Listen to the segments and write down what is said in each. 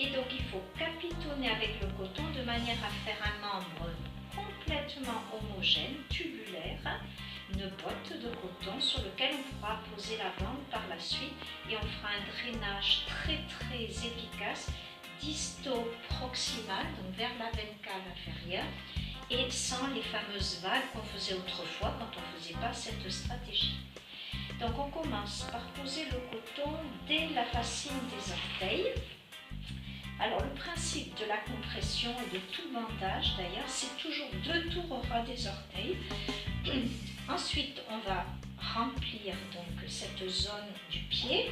Et donc il faut capitonner avec le coton de manière à faire un membre complètement homogène, tubulaire, une botte de coton sur lequel on pourra poser la bande par la suite et on fera un drainage très efficace disto-proximal, donc vers la veine cave inférieure, et sans les fameuses vagues qu'on faisait autrefois quand on ne faisait pas cette stratégie. Donc on commence par poser le coton dès la fascine des orteils. Alors le principe de la compression et de tout bandage d'ailleurs, c'est toujours 2 tours au ras des orteils. Ensuite on va remplir donc cette zone du pied.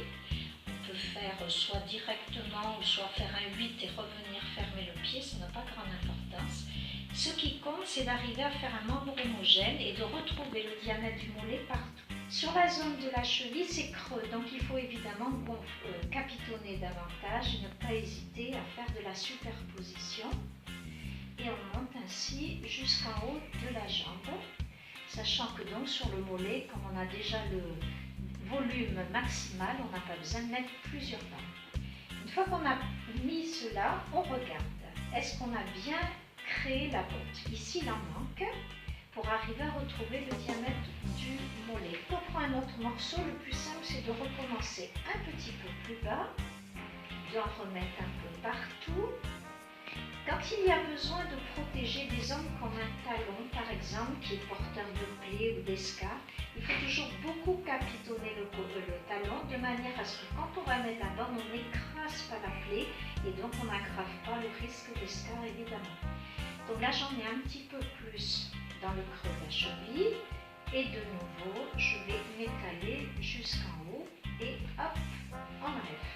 On peut faire soit directement ou soit faire un 8 et revenir fermer le pied, ça n'a pas grande importance. Ce qui compte, c'est d'arriver à faire un membre homogène et de retrouver le diamètre du mollet partout. Sur la zone de la cheville, c'est creux, donc il faut évidemment capitonner davantage et ne pas hésiter à faire de la superposition. Et on monte ainsi jusqu'en haut de la jambe, sachant que donc sur le mollet, comme on a déjà le volume maximal, on n'a pas besoin de mettre plusieurs bandes. Une fois qu'on a mis cela, on regarde. Est-ce qu'on a bien créé la botte? Ici, il en manque pour arriver à retrouver le diamètre du mollet. Pour prendre un autre morceau, le plus simple, c'est de recommencer un petit peu plus bas, d'en remettre un peu partout. Quand il y a besoin de protéger des ongles comme un talon, par exemple, qui est porteur de plaies ou d'escarres, il faut toujours beaucoup capitonner le talon de manière à ce que quand on va mettre la bande, on n'écrase pas la plaie et donc on n'aggrave pas le risque d'escarre évidemment. Donc là j'en ai un petit peu plus dans le creux de la cheville et de nouveau je vais m'étaler jusqu'en haut et hop, on enlève.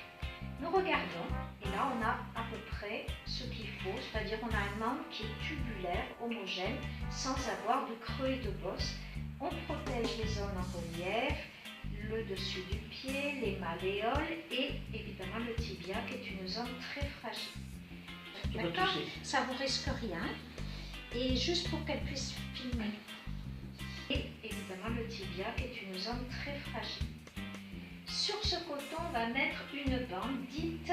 Nous regardons et là on a à peu près ce qu'il faut, c'est-à-dire on a un membre qui est tubulaire, homogène, sans avoir de creux et de bosse. On protège les zones en relief, le dessus du pied, les malléoles et évidemment le tibia qui est une zone très fragile. D'accord ? Ça ne vous risque rien. Et juste pour qu'elle puisse filmer. Et évidemment le tibia qui est une zone très fragile. Sur ce coton, on va mettre une bande dite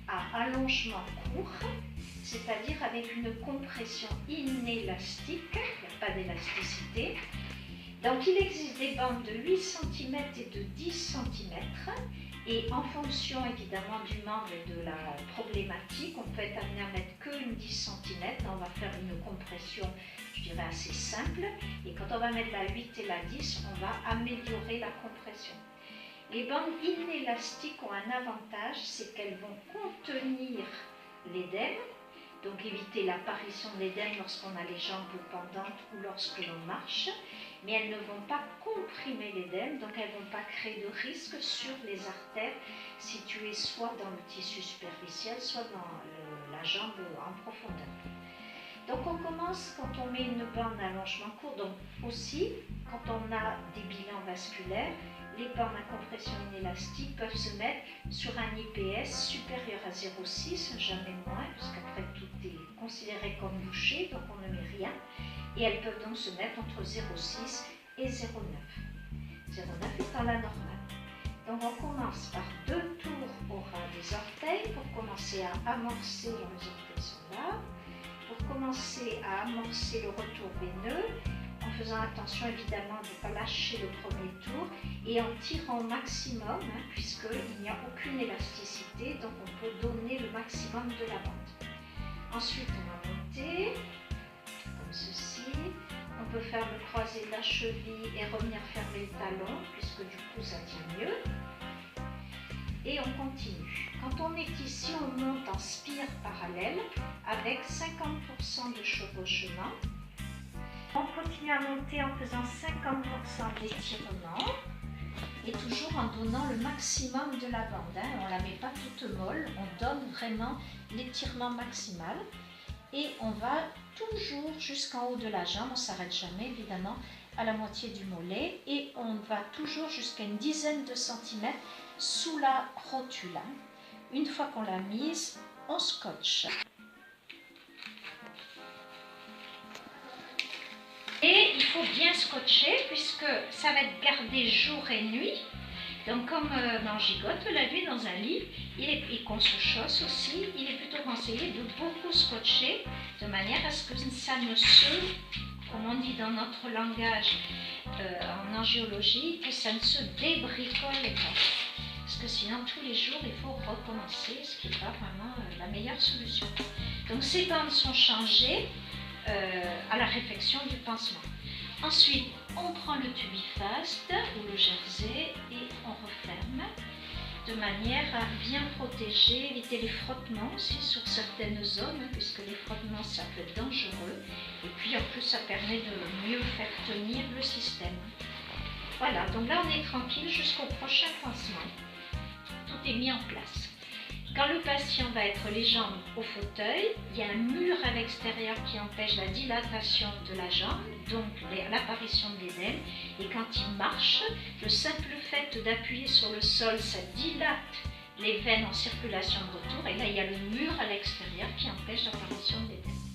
à allongement court, c'est-à-dire avec une compression inélastique, il n'y a pas d'élasticité. Donc il existe des bandes de 8 cm et de 10 cm et en fonction évidemment du membre et de la problématique, on peut être amené à mettre qu'une 10 cm, on va faire une compression je dirais assez simple et quand on va mettre la 8 et la 10, on va améliorer la compression. Les bandes inélastiques ont un avantage, c'est qu'elles vont contenir l'édème, donc éviter l'apparition de l'édème lorsqu'on a les jambes pendantes ou lorsque l'on marche, mais elles ne vont pas comprimer l'édème, donc elles ne vont pas créer de risque sur les artères situées soit dans le tissu superficiel, soit dans la jambe en profondeur. Donc on commence quand on met une bande d'allongement court, donc aussi quand on a des bilans vasculaires, les bandes à compression inélastique peuvent se mettre sur un IPS supérieur à 0,6, jamais moins, parce qu'après tout est considéré comme bouché, donc on ne met rien. Et elles peuvent donc se mettre entre 0,6 et 0,9. 0,9 étant la normale. Donc on commence par 2 tours au ras des orteils pour commencer à amorcer, les orteils sont là, pour commencer à amorcer le retour veineux, en faisant attention évidemment de ne pas lâcher le premier tour et en tirant au maximum, puisqu'il n'y a aucune élasticité, donc on peut donner le maximum de la bande. Ensuite on va monter, comme ceci, on peut faire le croisé de la cheville et revenir fermer le talon, puisque du coup ça tient mieux. Et on continue. Quand on est ici, on monte en spire parallèle avec 50% de chevauchement. On continue à monter en faisant 50% d'étirement et toujours en donnant le maximum de la bande. On ne la met pas toute molle, on donne vraiment l'étirement maximal et on va toujours jusqu'en haut de la jambe, on ne s'arrête jamais évidemment, à la moitié du mollet et on va toujours jusqu'à une dizaine de centimètres sous la rotule. Une fois qu'on l'a mise, on scotche. Et il faut bien scotcher puisque ça va être gardé jour et nuit. Donc comme on gigote la nuit dans un lit, et qu'on se chausse aussi, il est plutôt conseillé de beaucoup scotcher de manière à ce que ça ne se, comme on dit dans notre langage en angiologie, que ça ne se débricole pas. Parce que sinon tous les jours il faut recommencer, ce qui n'est pas vraiment la meilleure solution. Donc ces bandes sont changées à la réflexion du pansement. Ensuite, on prend le Tubifast ou le jersey et on referme de manière à bien protéger, éviter les frottements aussi sur certaines zones, puisque les frottements ça peut être dangereux. Et puis en plus ça permet de mieux faire tenir le système. Voilà, donc là on est tranquille jusqu'au prochain pansement. Tout est mis en place. Quand le patient va être les jambes au fauteuil, il y a un mur à l'extérieur qui empêche la dilatation de la jambe, donc l'apparition de l'édème. Et quand il marche, le simple fait d'appuyer sur le sol, ça dilate les veines en circulation de retour. Et là, il y a le mur à l'extérieur qui empêche l'apparition de l'édème.